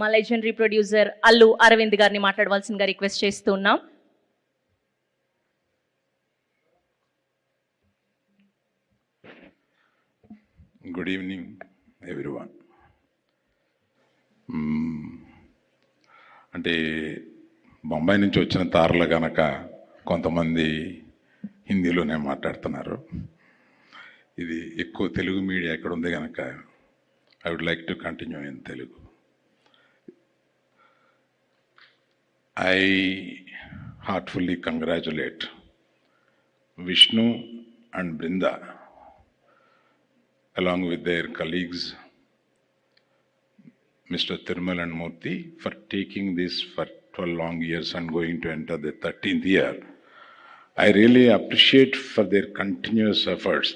మా legendary producer Allu Arvind గారిని మాట్లాడవలసిందిగా రిక్వెస్ట్ చేస్తున్నాం. Good evening everyone. అంటే బొంబాయి నుంచి వచ్చిన తారలు కనుక కొంతమంది హిందీలోనే మాట్లాడుతున్నారు. ఇది ఎక్కువ తెలుగు మీడియా ఎక్కడ ఉంది కనుక I would like to continue in Telugu. I heartfully congratulate Vishnu and Brinda along with their colleagues Mr. Thirmal and Murthy for taking this for 12 long years and going to enter the 13th year. I really appreciate for their continuous efforts.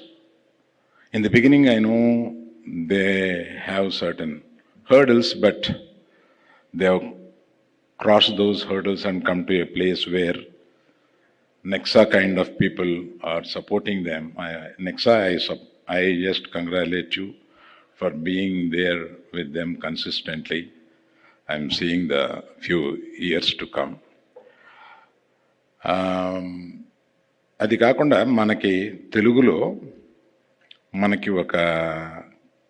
In the beginning I know they have certain hurdles, but they have cross those hurdles and come to a place where Nexa kind of people are supporting them. Nexa, I just congratulate you for being there with them consistently. I'm seeing the few years to come. అది కాకుండా మనకి తెలుగులో మనకి ఒక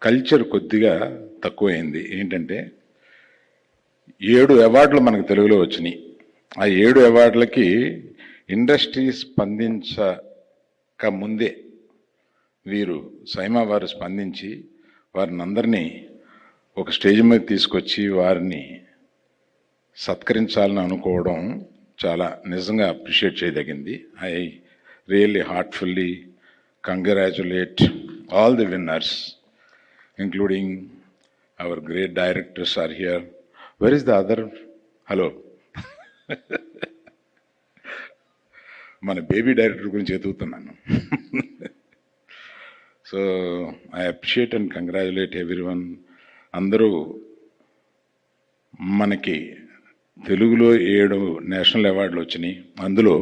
culture కొద్దిగా తక్కువైంది. ఏంటంటే 7 అవార్డులు మనకు తెలుగులో వచ్చినాయి. ఆ 7 అవార్డులకి ఇండస్ట్రీ స్పందించక ముందే వీరు సైమా వారు స్పందించి వారిని అందరినీ ఒక స్టేజ్ మీద తీసుకొచ్చి వారిని సత్కరించాలని అనుకోవడం చాలా నిజంగా అప్రిషియేట్ చేయదగింది. I really heartfully congratulate all the winners including our great directors are here. Where is the other? Hello. మన బేబీ డైరెక్టర్ గురించి ఎదుగుతున్నాను. So I appreciate and congratulate everyone. అందరూ మనకి తెలుగులో 7 నేషనల్ అవార్డులు వచ్చినాయి. అందులో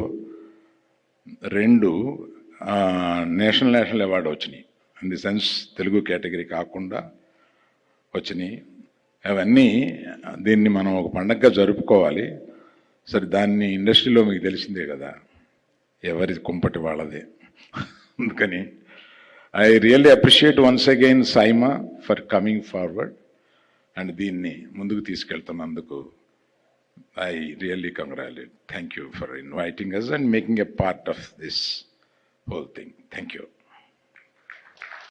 2 నేషనల్ అవార్డు వచ్చినాయి. In the sense Telugu category కాకుండా వచ్చినాయి. అవన్నీ దీన్ని మనం ఒక పండగగా జరుపుకోవాలి. సరే, దాన్ని ఇండస్ట్రీలో మీకు తెలిసిందే కదా, ఎవరి కుంపటి వాళ్ళదే. అందుకని I really appreciate once again SIIMA for coming forward and దీన్ని ముందుకు తీసుకెళ్తున్నందుకు I really congratulate. Thank you for inviting us and making a part of this whole thing. Thank you.